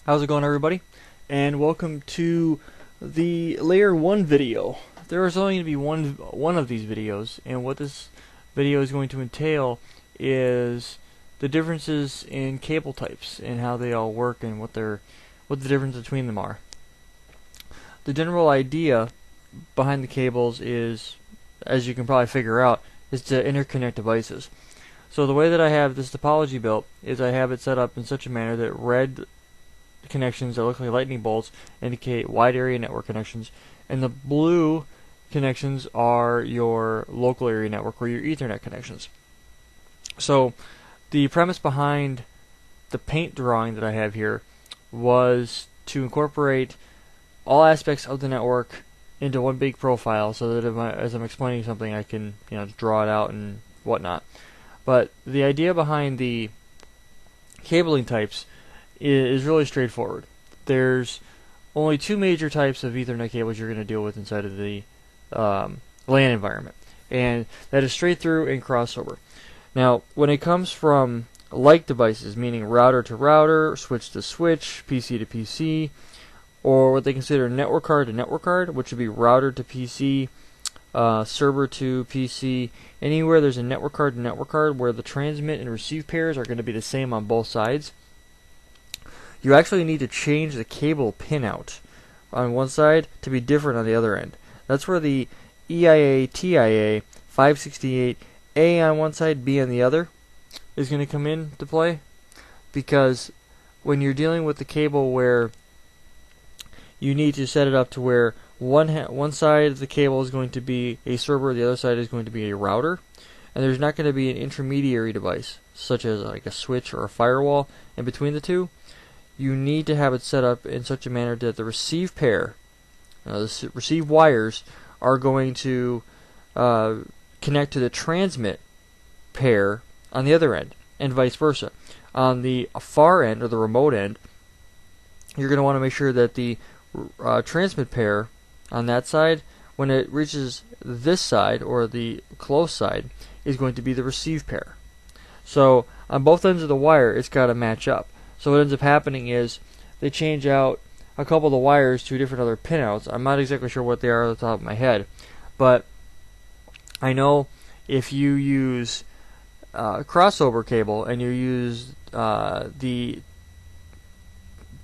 How's it going, everybody? And welcome to the Layer 1 video. There is only going to be one of these videos, and what this video is going to entail is the differences in cable types and how they all work and what the difference between them are. The general idea behind the cables is, as you can probably figure out, is to interconnect devices. So the way that I have this topology built is I have it set up in such a manner that red connections that look like lightning bolts indicate wide area network connections, and the blue connections are your local area network or your Ethernet connections. So the premise behind the paint drawing that I have here was to incorporate all aspects of the network into one big profile, so that as I'm explaining something, I can draw it out and whatnot. But the idea behind the cabling types is really straightforward. There's only two major types of Ethernet cables you're going to deal with inside of the LAN environment, and that is straight through and crossover. Now, when it comes from like devices, meaning router to router, switch to switch, PC to PC, or what they consider network card to network card, which would be router to PC, server to PC, anywhere there's a network card to network card where the transmit and receive pairs are going to be the same on both sides, you actually need to change the cable pinout on one side to be different on the other end. That's where the EIA TIA 568A on one side, B on the other is going to come into play, because when you're dealing with the cable where you need to set it up to where one side of the cable is going to be a server, the other side is going to be a router, and there's not going to be an intermediary device such as like a switch or a firewall in between the two. You need to have it set up in such a manner that the receive pair, the receive wires, are going to connect to the transmit pair on the other end, and vice versa. On the far end, or the remote end, you're going to want to make sure that the transmit pair on that side, when it reaches this side, or the close side, is going to be the receive pair. So on both ends of the wire, it's got to match up. So what ends up happening is they change out a couple of the wires to different other pinouts. I'm not exactly sure what they are off the top of my head, but I know if you use a crossover cable and you use the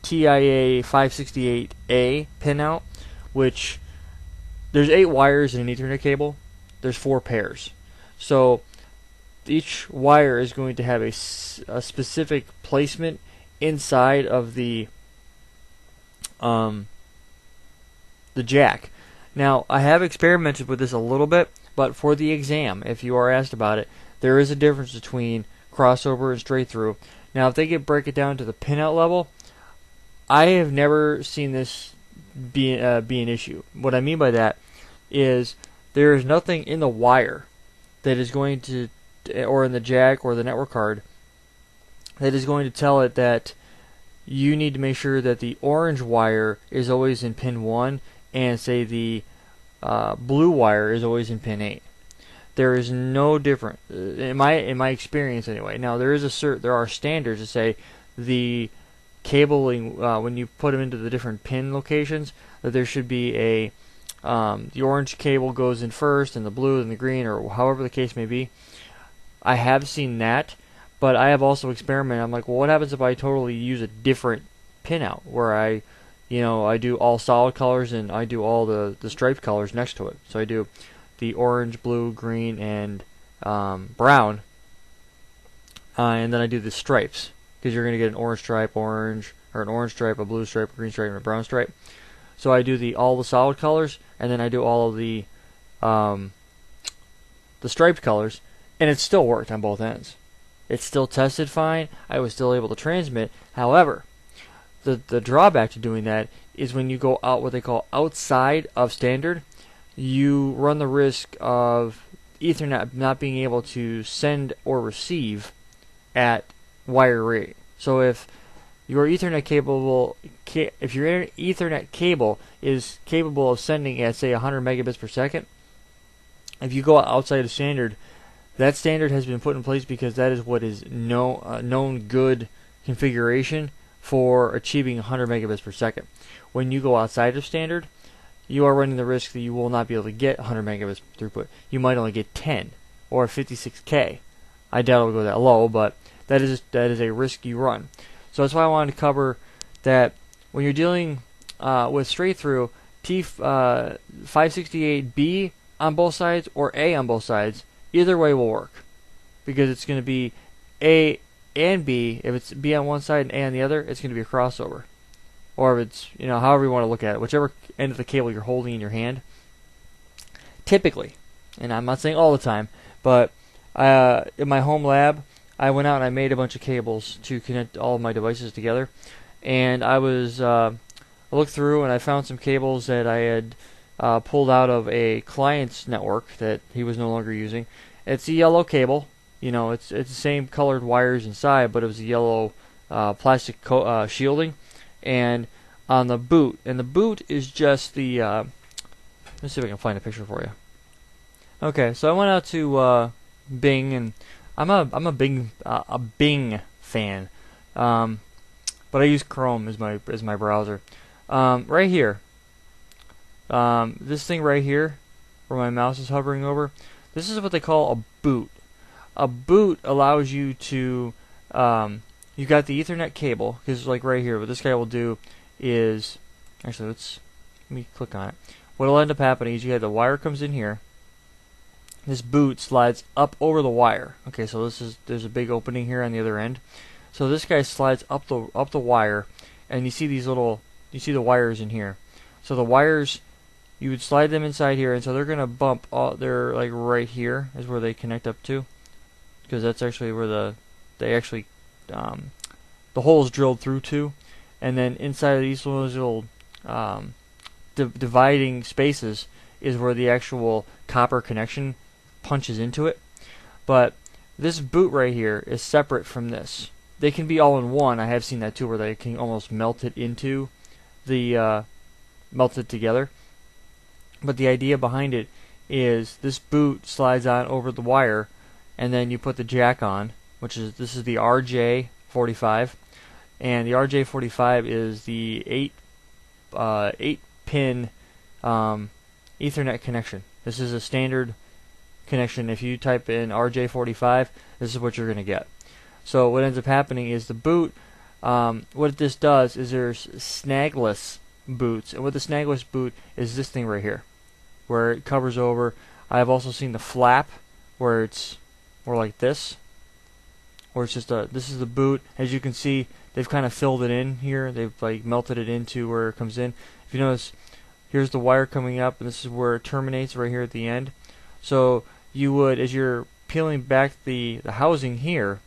TIA 568A pinout, which there's 8 wires in an Ethernet cable, there's 4 pairs. So each wire is going to have a specific placement inside of the jack. Now, I have experimented with this a little bit, but for the exam, if you are asked about it, there is a difference between crossover and straight through. Now, if they break it down to the pinout level, I have never seen this be an issue. What I mean by that is there is nothing in the wire that is going to, or in the jack or the network card, that is going to tell it that you need to make sure that the orange wire is always in pin 1 and say the blue wire is always in pin 8. There is no difference in my experience anyway. Now there are standards that say the cabling when you put them into the different pin locations, that there should be a the orange cable goes in first and the blue and the green, or however the case may be. I have seen that, but I have also experimented. I'm like, well, what happens if I totally use a different pinout where I do all solid colors and I do all the striped colors next to it. So I do the orange, blue, green, and brown, and then I do the stripes, because you're going to get an orange stripe, or an orange stripe, a blue stripe, a green stripe, and a brown stripe. So I do all the solid colors, and then I do all of the striped colors, and it still worked on both ends. It still tested fine. I was still able to transmit. However, the drawback to doing that is when you go out what they call outside of standard, you run the risk of Ethernet not being able to send or receive at wire rate. So if your Ethernet cable is capable of sending at, say, 100 megabits per second, if you go outside of standard, that standard has been put in place because that is what is known good configuration for achieving 100 megabits per second. When you go outside of standard, you are running the risk that you will not be able to get 100 megabits throughput. You might only get 10 or 56K. I doubt it'll go that low, but that is a risk you run. So that's why I wanted to cover that when you're dealing with straight through, T568B on both sides or A on both sides, either way will work, because it's going to be A and B. If it's B on one side and A on the other, it's going to be a crossover. Or if it's, however you want to look at it, whichever end of the cable you're holding in your hand. Typically, and I'm not saying all the time, but in my home lab, I went out and I made a bunch of cables to connect all of my devices together. And I looked through and I found some cables that I had pulled out of a client's network that he was no longer using. It's a yellow cable. It's the same colored wires inside, but it was a yellow plastic shielding. And on the boot, and the boot is just the. Let's see if I can find a picture for you. Okay, so I went out to Bing, and I'm a Bing fan, but I use Chrome as my browser. Right here, this thing right here, where my mouse is hovering over, this is what they call a boot. A boot allows you to, you got the Ethernet cable, because like right here, what this guy will do is, actually let me click on it. What will end up happening is you have the wire comes in here. This boot slides up over the wire. Okay, so there's a big opening here on the other end. So this guy slides up the wire, and you see the wires in here. So the wires, you would slide them inside here, and so they're gonna bump. They're like right here is where they connect up to, because that's actually where the hole is drilled through to, and then inside of these little dividing spaces is where the actual copper connection punches into it. But this boot right here is separate from this. They can be all in one. I have seen that too, where they can almost melt it into the melted together. But the idea behind it is this boot slides on over the wire, and then you put the jack on, this is the RJ45, and the RJ45 is the 8-pin Ethernet connection. This is a standard connection. If you type in RJ45, this is what you're going to get. So what ends up happening is the boot, what this does is there's snagless boots, and what the snagless boot is this thing right here, where it covers over. I've also seen the flap, where it's more like this, or it's just this is the boot. As you can see, they've kind of filled it in here. They've like melted it into where it comes in. If you notice, here's the wire coming up, and this is where it terminates right here at the end. So you would, as you're peeling back the housing here,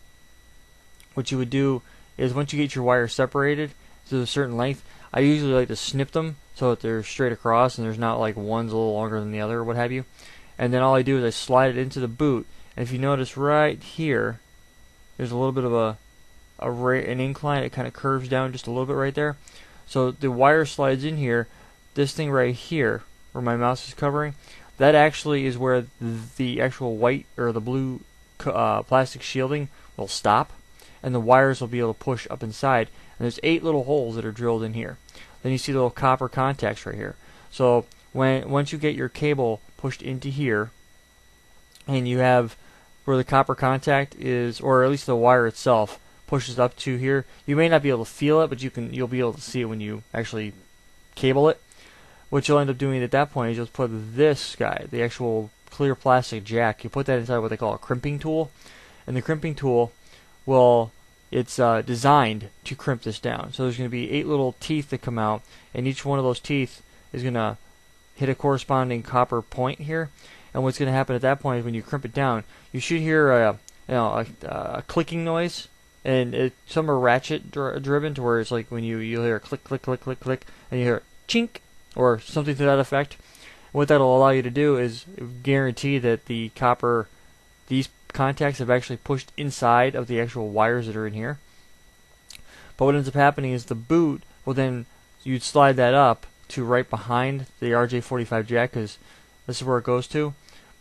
what you would do is once you get your wires separated to a certain length, I usually like to snip them so that they're straight across and there's not like one's a little longer than the other or what have you. And then all I do is I slide it into the boot. And if you notice right here, there's a little bit of an incline. It kind of curves down just a little bit right there. So the wire slides in here. This thing right here, where my mouse is covering, that actually is where the actual white or the blue plastic shielding will stop, and the wires will be able to push up inside. And there's 8 little holes that are drilled in here. Then you see the little copper contacts right here. So once you get your cable pushed into here, and you have where the copper contact is, or at least the wire itself pushes up to here, you may not be able to feel it, but you'll be able to see it when you actually cable it. What you'll end up doing at that point is you'll put this guy, the actual clear plastic jack, you put that inside what they call a crimping tool, and the crimping tool it's designed to crimp this down. So there's going to be 8 little teeth that come out, and each one of those teeth is going to hit a corresponding copper point here. And what's going to happen at that point is when you crimp it down, you should hear a clicking noise, and some are ratchet driven to where it's like when you'll hear a click, click, click, click, click, and you hear chink or something to that effect. What that'll allow you to do is guarantee that these contacts have actually pushed inside of the actual wires that are in here. But what ends up happening is the boot will then, you'd slide that up to right behind the RJ45 jack, because this is where it goes to.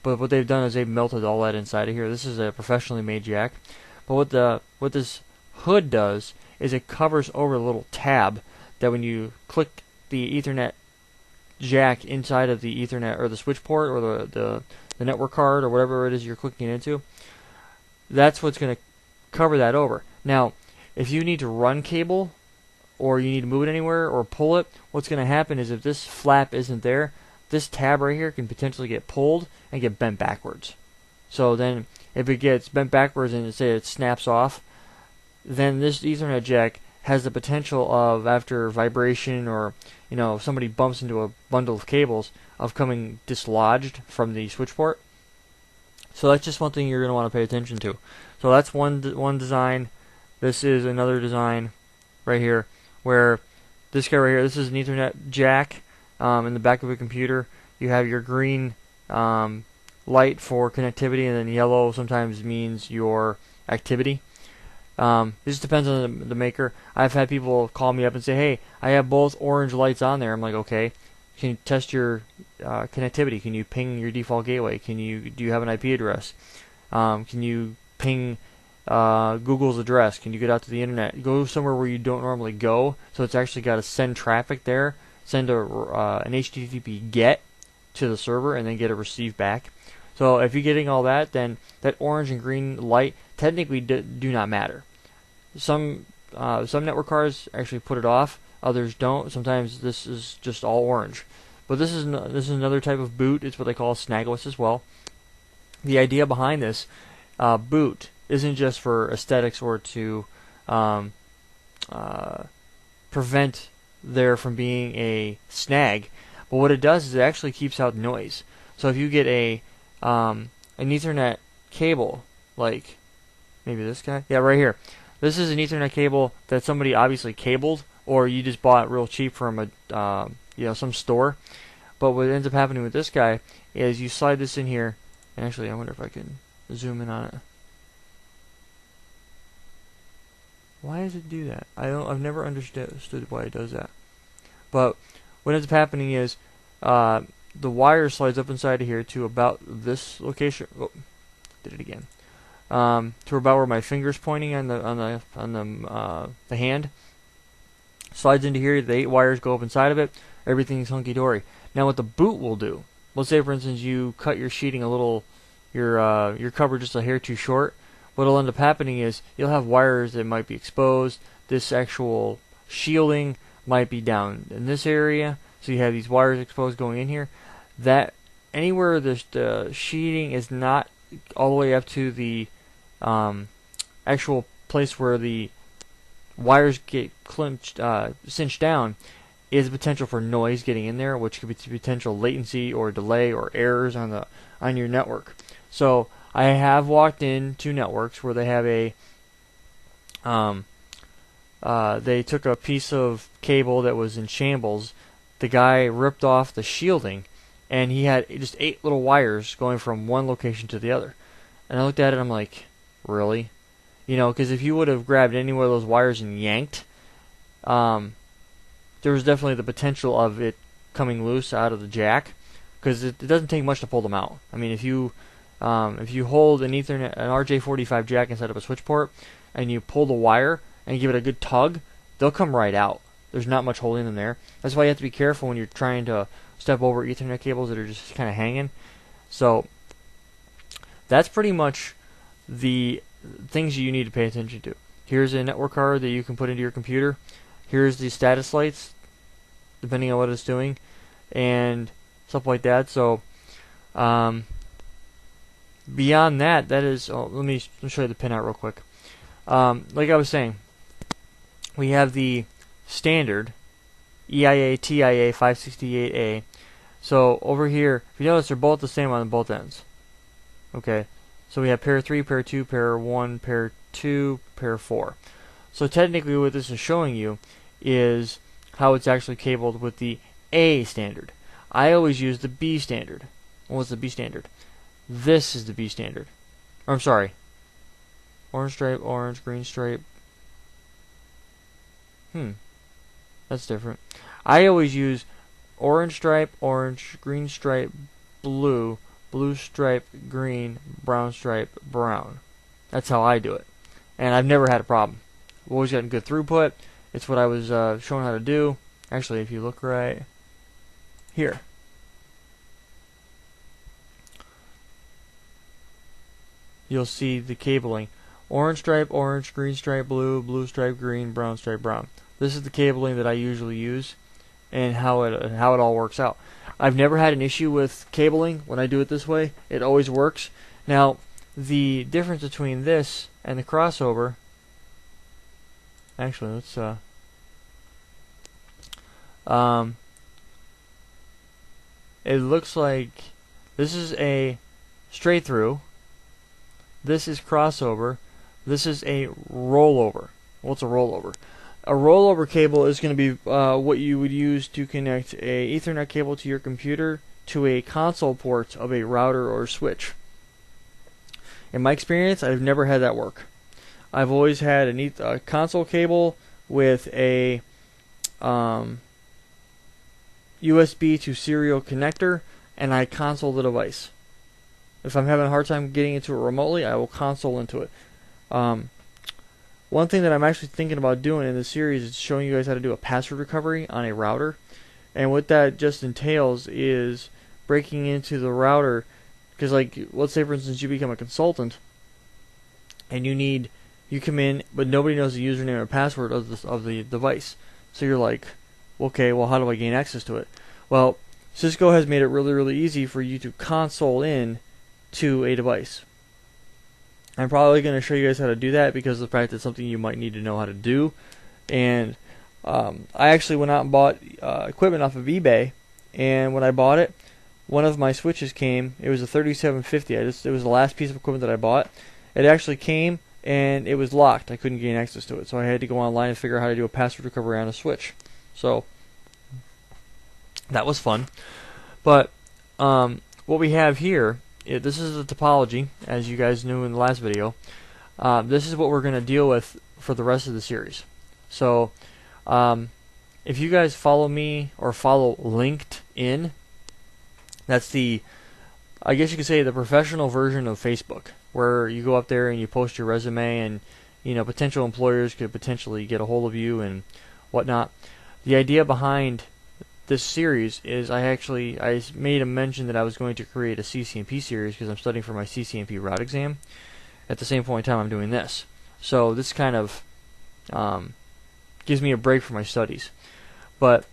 But what they've done is they've melted all that inside of here. This is a professionally made jack. But what this hood does is it covers over a little tab that when you click the Ethernet jack inside of the Ethernet or the switch port or the network card or whatever it is you're clicking into, that's what's going to cover that over. Now, if you need to run cable or you need to move it anywhere or pull it, what's going to happen is if this flap isn't there, this tab right here can potentially get pulled and get bent backwards. So then if it gets bent backwards and say it snaps off, then this Ethernet jack has the potential of, after vibration or if somebody bumps into a bundle of cables, of coming dislodged from the switch port. So that's just one thing you're going to want to pay attention to. So that's one design. This is another design right here, where this guy right here, this is an Ethernet jack in the back of a computer. You have your green light for connectivity, and then yellow sometimes means your activity. This depends on the maker. I've had people call me up and say, hey, I have both orange lights on there. I'm like, okay, can you test your connectivity? Can you ping your default gateway? Do you have an IP address? Can you ping Google's address? Can you get out to the internet? Go somewhere where you don't normally go, so it's actually got to send traffic there, send an HTTP GET to the server, and then get a receive back. So if you're getting all that, then that orange and green light technically do not matter. Some network cards actually put it off, others don't. Sometimes this is just all orange. But this is another type of boot. It's what they call snagless as well. The idea behind this boot isn't just for aesthetics or to prevent there from being a snag, but what it does is it actually keeps out noise. So if you get an Ethernet cable, like maybe this guy, yeah, right here. This is an Ethernet cable that somebody obviously cabled, or you just bought real cheap from some store. But what ends up happening with this guy is you slide this in here, and actually I wonder if I can zoom in on it. Why does it do that? I've never understood why it does that. But what ends up happening is the wire slides up inside of here to about this location. Oh, did it again. To about where my finger's pointing on the hand. Slides into here. The 8 wires go up inside of it. Everything's hunky dory. Now, what the boot will do? Let's say, for instance, you cut your sheeting a little, your cover just a hair too short. What'll end up happening is you'll have wires that might be exposed. This actual shielding might be down in this area, so you have these wires exposed going in here. That anywhere the sheeting is not all the way up to the actual place where the wires get cinched down is potential for noise getting in there, which could be potential latency or delay or errors on your network. So I have walked into networks where they have they took a piece of cable that was in shambles. The guy ripped off the shielding, and he had just 8 little wires going from one location to the other. And I looked at it, and I'm like, really? Because if you would have grabbed any one of those wires and yanked, there was definitely the potential of it coming loose out of the jack, because it doesn't take much to pull them out. I mean, if you hold an Ethernet, an RJ45 jack inside of a switch port, and you pull the wire and give it a good tug, they'll come right out. There's not much holding them there. That's why you have to be careful when you're trying to step over Ethernet cables that are just kind of hanging. So that's pretty much the things you need to pay attention to. Here's a network card that you can put into your computer. Here's the status lights, depending on what it's doing, and stuff like that. So beyond that, that is. Let me show you the pinout real quick. Like I was saying, we have the standard EIA TIA 568A. So over here, if you notice, they're both the same on both ends. Okay, so we have pair 3, pair 2, pair 1, pair 2, pair 4. So technically what this is showing you is how it's actually cabled with the A standard. I always use the B standard. What's the B standard? This is the B standard. Or, I'm sorry. Orange stripe, orange, green stripe. That's different. I always use orange stripe, orange, green stripe, blue, blue stripe, green, brown stripe, brown. That's how I do it. And I've never had a problem. I've always gotten good throughput. It's what I was showing how to do. Actually, if you look right here, you'll see the cabling. Orange stripe, orange, green stripe, blue, blue stripe, green, brown stripe, brown. This is the cabling that I usually use and how it all works out. I've never had an issue with cabling when I do it this way. It always works. Now, the difference between this and the crossover, actually, let's it looks like this is a straight through, this is crossover, this is a rollover. What's a rollover? A rollover cable is going to be what you would use to connect a Ethernet cable to your computer to a console port of a router or switch. In my experience, I've never had that work. I've always had a console cable with a USB to serial connector, and I console the device. If I'm having a hard time getting into it remotely, I will console into it. One thing that I'm actually thinking about doing in this series is showing you guys how to do a password recovery on a router. And what that just entails is breaking into the router, because like, let's say for instance you become a consultant and you come in but nobody knows the username or password of the device. So you're like, okay, well, how do I gain access to it? Well, Cisco has made it really, really easy for you to console in to a device. I'm probably going to show you guys how to do that because of the fact that it's something you might need to know how to do. And I actually went out and bought equipment off of eBay, and when I bought it, one of my switches came. It was a 3750. It was the last piece of equipment that I bought. It actually came and it was locked. I couldn't gain access to it, so I had to go online and figure out how to do a password recovery on a switch. So that was fun. But what we have here, this is the topology, as you guys knew in the last video. This is what we're going to deal with for the rest of the series. So if you guys follow me or follow LinkedIn, that's the, I guess you could say, the professional version of Facebook, where you go up there and you post your resume, and potential employers could potentially get a hold of you and whatnot. The idea behind this series is I made a mention that I was going to create a CCNP series because I'm studying for my CCNP route exam. At the same point in time, I'm doing this. So this kind of gives me a break from my studies. But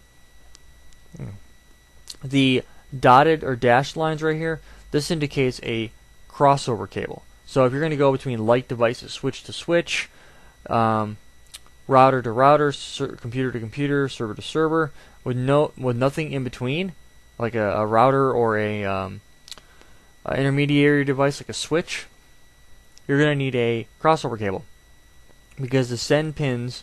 the dotted or dashed lines right here, this indicates a crossover cable. So if you're going to go between like devices, switch to switch, router to router, computer to computer, server to server, with nothing in between, like a router or a intermediary device like a switch, you're going to need a crossover cable, because the send pins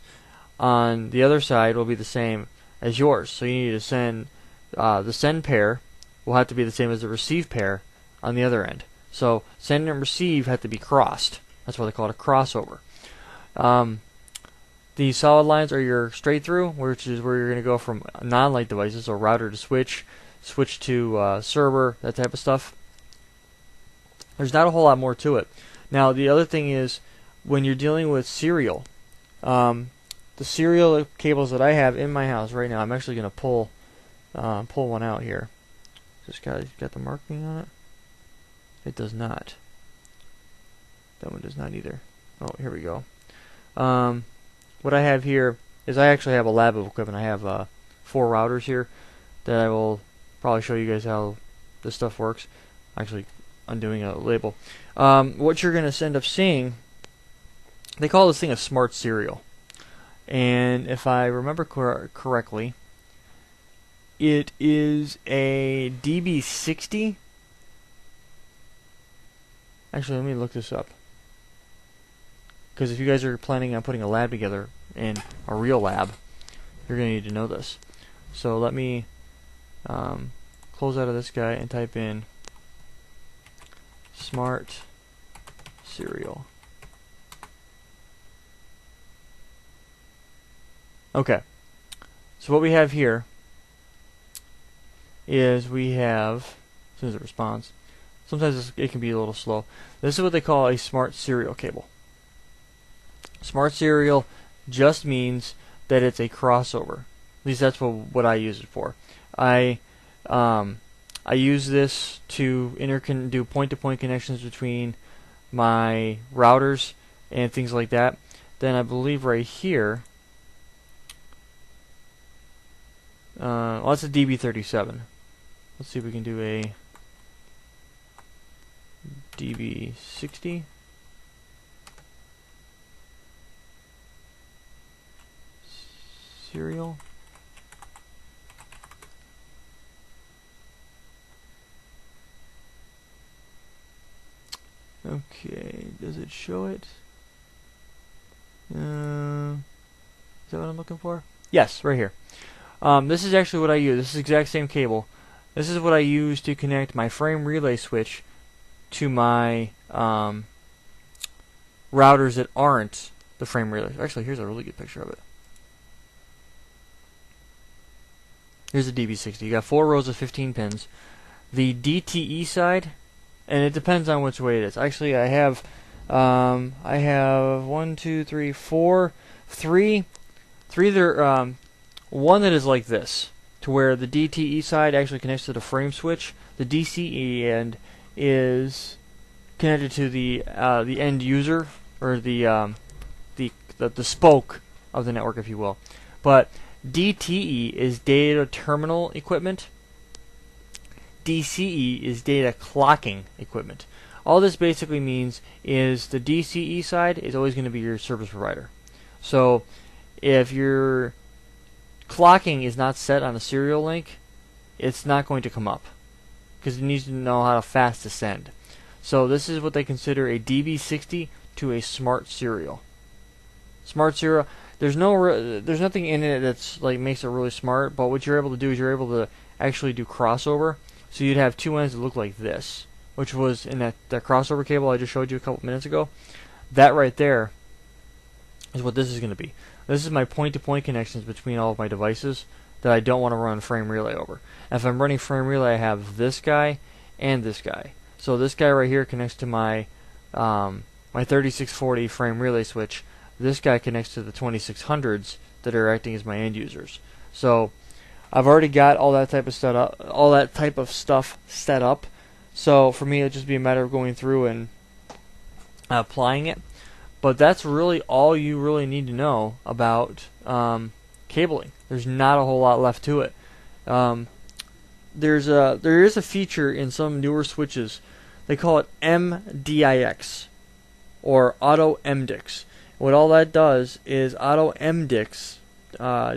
on the other side will be the same as yours. So you need to send the send pair will have to be the same as the receive pair on the other end. So send and receive have to be crossed. That's why they call it a crossover. The solid lines are your straight through, which is where you're going to go from non-light devices, so router to switch, switch to server, that type of stuff. There's not a whole lot more to it. Now, the other thing is, when you're dealing with serial, the serial cables that I have in my house right now, I'm actually going to pull one out here. This guy's got the marking on it. It does not. That one does not either. Oh, here we go. What I have here is I actually have a lab of equipment. I have 4 routers here that I will probably show you guys how this stuff works. Actually, undoing a label. What you're going to end up seeing, they call this thing a smart serial. And if I remember correctly, it is a DB60. Actually, let me look this up. Because if you guys are planning on putting a lab together, in a real lab, you're going to need to know this. So let me close out of this guy and type in smart serial. Okay. So what we have here is we have, as soon as it responds, sometimes it can be a little slow. This is what they call a smart serial cable. Smart serial just means that it's a crossover. At least that's what I use it for. I use this to do point-to-point connections between my routers and things like that. Then I believe right here, well, that's a DB37. Let's see if we can do a DB60. Serial. Okay, does it show it? Is that what I'm looking for? Yes, right here. This is actually what I use. This is the exact same cable. This is what I use to connect my frame relay switch to my routers that aren't the frame relay. Actually, here's a really good picture of it. Here's a DB60. You got 4 rows of 15 pins. The DTE side, and it depends on which way it is. Actually, I have 1, 2, 3, 4, 3 there. One that is like this, to where the DTE side actually connects to the frame switch. The DCE end is connected to the end user, or the spoke of the network, if you will. But DTE is data terminal equipment. DCE is data clocking equipment. All this basically means is the DCE side is always going to be your service provider. So if your clocking is not set on a serial link, it's not going to come up, because it needs to know how fast to send. So this is what they consider a DB60 to a smart serial. Smart serial. There's nothing in it that's like makes it really smart, but what you're able to do is you're able to actually do crossover. So you'd have two ends that look like this, which was in that crossover cable I just showed you a couple minutes ago. That right there is what this is going to be. This is my point-to-point connections between all of my devices that I don't want to run frame relay over. If I'm running frame relay, I have this guy and this guy. So this guy right here connects to my 3640 frame relay switch. This guy connects to the 2600s that are acting as my end users. So I've already got all that type of stuff set up. So for me, it'll just be a matter of going through and applying it. But that's really all you really need to know about cabling. There's not a whole lot left to it. There is a feature in some newer switches. They call it MDIX, or Auto MDIX. What all that does is Auto MDIX,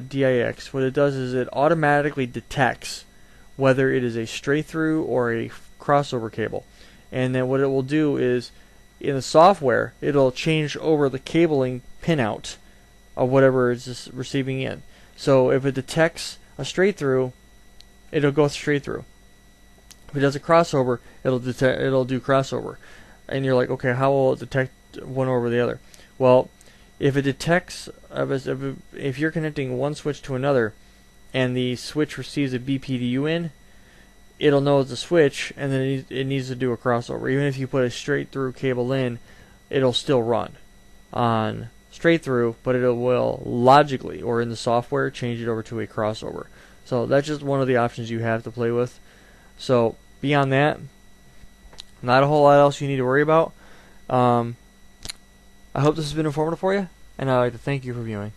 DIX. What it does is it automatically detects whether it is a straight through or a crossover cable, and then what it will do is, in the software, it'll change over the cabling pinout of whatever it's receiving in. So if it detects a straight through, it'll go straight through. If it does a crossover, it'll do crossover. And you're like, okay, how will it detect one over the other? Well, if it detects, if you're connecting one switch to another, and the switch receives a BPDU in, it'll know it's a switch, and then it needs to do a crossover. Even if you put a straight through cable in, it'll still run on straight through, but it will logically, or in the software, change it over to a crossover. So that's just one of the options you have to play with. So beyond that, not a whole lot else you need to worry about. I hope this has been informative for you, and I'd like to thank you for viewing.